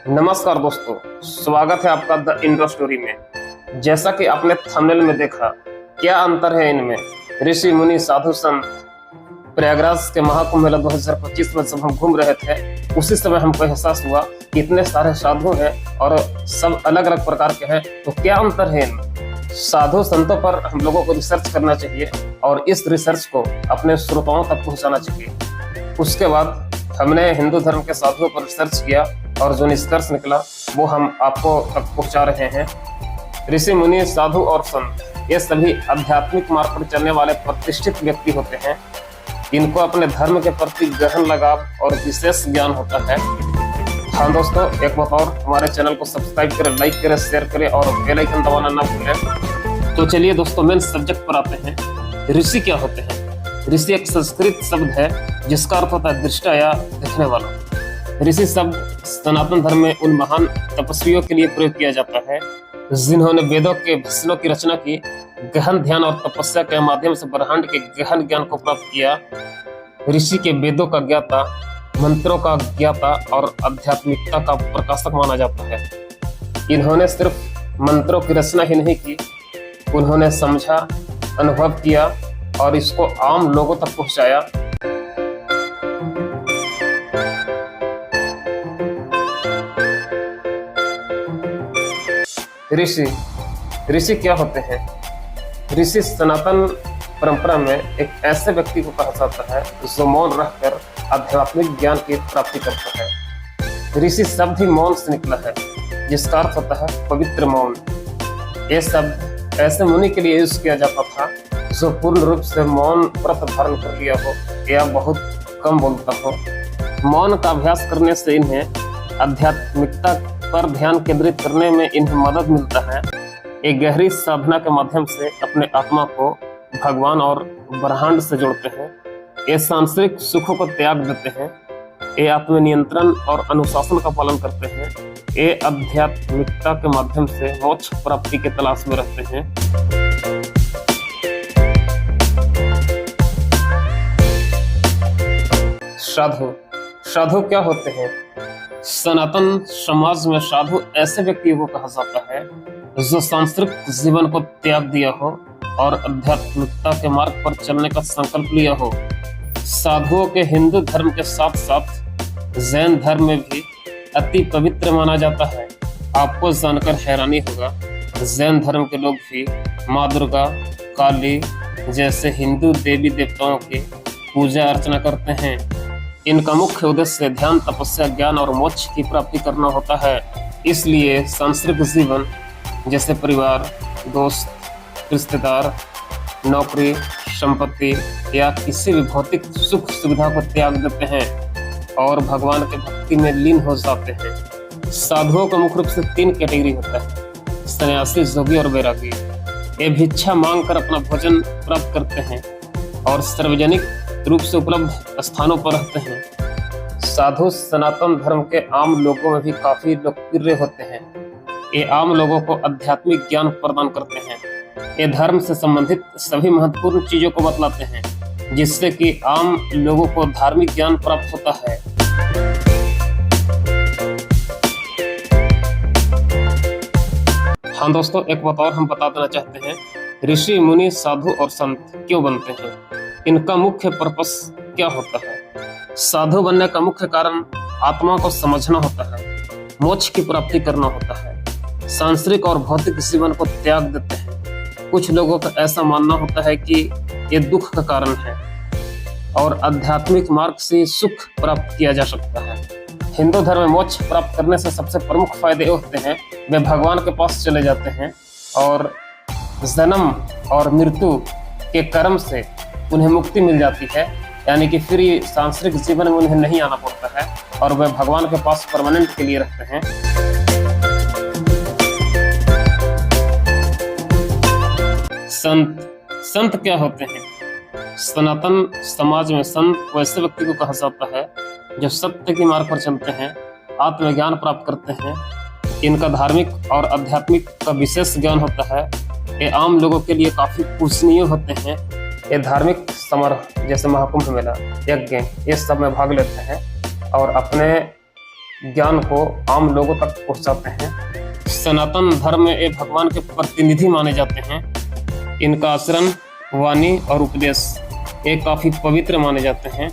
नमस्कार दोस्तों, स्वागत है आपका द इंडो स्टोरी में। जैसा कि आपने थंबनेल में देखा, क्या अंतर है इनमें। ऋषि मुनि साधु संत प्रयागराज के महाकुंभ मेला 2025 में जब हम घूम रहे थे, उसी समय हमको एहसास हुआ कि इतने सारे साधु हैं और सब अलग अलग प्रकार के हैं, तो क्या अंतर है इनमें। साधु संतों पर हम लोगों को रिसर्च करना चाहिए और इस रिसर्च को अपने श्रोताओं तक पहुंचाना चाहिए। उसके बाद हमने हिंदू धर्म के साधुओं पर रिसर्च किया और जो निष्कर्ष निकला वो हम आपको तक पहुंचा रहे हैं। ऋषि मुनि साधु और संत ये सभी आध्यात्मिक मार्ग पर चलने वाले प्रतिष्ठित व्यक्ति होते हैं। इनको अपने धर्म के प्रति गहन लगाव और विशेष ज्ञान होता है। हाँ दोस्तों, एक बात और, हमारे चैनल को सब्सक्राइब करें, लाइक करें, शेयर करें और बेल आइकन दबाना ना भूलें। तो चलिए दोस्तों, मेन सब्जेक्ट पर आते हैं। ऋषि क्या होते हैं। ऋषि एक संस्कृत शब्द है जिसका अर्थ होता है दृष्टा या देखने वाला। ऋषि शब्द सनातन धर्म में उन महान तपस्वियों के लिए प्रयोग किया जाता है जिन्होंने वेदों के वचनों की रचना की, गहन ध्यान और तपस्या के माध्यम से ब्रह्मांड के गहन ज्ञान को प्राप्त किया। ऋषि के वेदों का ज्ञाता, मंत्रों का ज्ञाता और आध्यात्मिकता का प्रकाशक माना जाता है। इन्होंने सिर्फ मंत्रों की रचना ही नहीं की, उन्होंने समझा, अनुभव किया और इसको आम लोगों तक पहुंचाया। ऋषि क्या होते हैं। ऋषि सनातन परंपरा में एक ऐसे व्यक्ति को कहा जाता है जो मौन रहकर आध्यात्मिक ज्ञान की प्राप्ति करता है। ऋषि शब्द ही मौन से निकला है, जिसका अर्थ होता है पवित्र मौन। ये शब्द ऐसे मुनि के लिए यूज किया जाता था जो पूर्ण रूप से मौन व्रत धारण कर लिया हो या बहुत कम बोलता हो। मौन का अभ्यास करने से इन्हें आध्यात्मिकता पर ध्यान केंद्रित करने में इन्हें मदद मिलता है। एक गहरी साधना के माध्यम से अपने आत्मा को भगवान और ब्रह्मांड से जोड़ते हैं। ये सांसारिक सुखों को त्याग देते हैं। ये आत्मनियंत्रण और अनुशासन का पालन करते हैं। ये आध्यात्मिकता के माध्यम से मोक्ष प्राप्ति की तलाश में रहते हैं। साधु क्या होते हैं। सनातन समाज में साधु ऐसे व्यक्तियों को कहा जाता है जो सांसारिक जीवन को त्याग दिया हो और आध्यात्मिकता के मार्ग पर चलने का संकल्प लिया हो। साधुओं के हिंदू धर्म के साथ साथ जैन धर्म में भी अति पवित्र माना जाता है। आपको जानकर हैरानी होगा, जैन धर्म के लोग भी माँ दुर्गा, काली जैसे हिंदू देवी देवताओं की पूजा अर्चना करते हैं। इनका मुख्य उद्देश्य ध्यान, तपस्या, ज्ञान और मोक्ष की प्राप्ति करना होता है। इसलिए सांसारिक जीवन जैसे परिवार, दोस्त, रिश्तेदार, नौकरी, संपत्ति या किसी भी भौतिक सुख सुविधा को त्याग देते हैं और भगवान के भक्ति में लीन हो जाते हैं। साधुओं का मुख्य रूप से 3 कैटेगरी होता है: सन्यासी, जोगी और वैरागी। ये भिक्षा मांग कर अपना भोजन प्राप्त करते हैं और सार्वजनिक रूप से उपलब्ध स्थानों पर रहते हैं। साधु सनातन धर्म के आम लोगों में भी काफी लोकप्रिय होते हैं। ये आम लोगों को आध्यात्मिक ज्ञान प्रदान करते हैं। ये धर्म से संबंधित सभी महत्वपूर्ण चीजों को बतलाते हैं, जिससे कि आम लोगों को धार्मिक ज्ञान प्राप्त होता है। हाँ दोस्तों, एक बात और हम बता देना चाहते हैं। ऋषि मुनि साधु और संत क्यों बनते हैं, इनका मुख्य पर्पस क्या होता है। साधु बनने का मुख्य कारण आत्मा को समझना होता है, मोक्ष की प्राप्ति करना होता है, सांसारिक और भौतिक जीवन को त्याग देते हैं। कुछ लोगों का ऐसा मानना होता है कि ये दुख का कारण है और आध्यात्मिक मार्ग से सुख प्राप्त किया जा सकता है। हिंदू धर्म में मोक्ष प्राप्त करने से सबसे प्रमुख फायदे होते हैं, वे भगवान के पास चले जाते हैं और जन्म और मृत्यु के कर्म से उन्हें मुक्ति मिल जाती है। यानी कि फिर ये सांसारिक जीवन में उन्हें नहीं आना पड़ता है और वे भगवान के पास परमानेंट के लिए रहते हैं। संत क्या होते हैं। सनातन समाज में संत वैसे व्यक्ति को कहा जाता है जो सत्य के मार्ग पर चलते हैं, आत्मज्ञान प्राप्त करते हैं। इनका धार्मिक और आध्यात्मिक का विशेष ज्ञान होता है। ये आम लोगों के लिए काफी पूजनीय होते हैं। ये धार्मिक समारोह जैसे महाकुंभ मेला, यज्ञ, ये सब में भाग लेते हैं और अपने ज्ञान को आम लोगों तक पहुंचाते हैं। सनातन धर्म में ये भगवान के प्रतिनिधि माने जाते हैं। इनका आचरण, वाणी और उपदेश ये काफी पवित्र माने जाते हैं।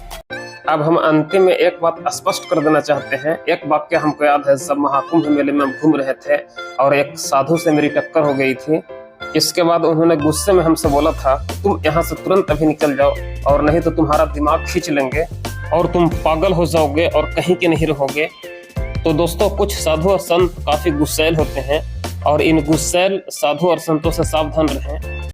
अब हम अंतिम में एक बात स्पष्ट कर देना चाहते हैं। एक वाक्य हमको याद है, जब महाकुंभ मेले में हम घूम रहे थे और एक साधु से मेरी टक्कर हो गई थी। इसके बाद उन्होंने गुस्से में हमसे बोला था, तुम यहाँ से तुरंत अभी निकल जाओ और नहीं तो तुम्हारा दिमाग खींच लेंगे और तुम पागल हो जाओगे और कहीं के नहीं रहोगे। तो दोस्तों, कुछ साधु और संत काफी गुस्सैल होते हैं और इन गुस्सैल साधु और संतों से सावधान रहें।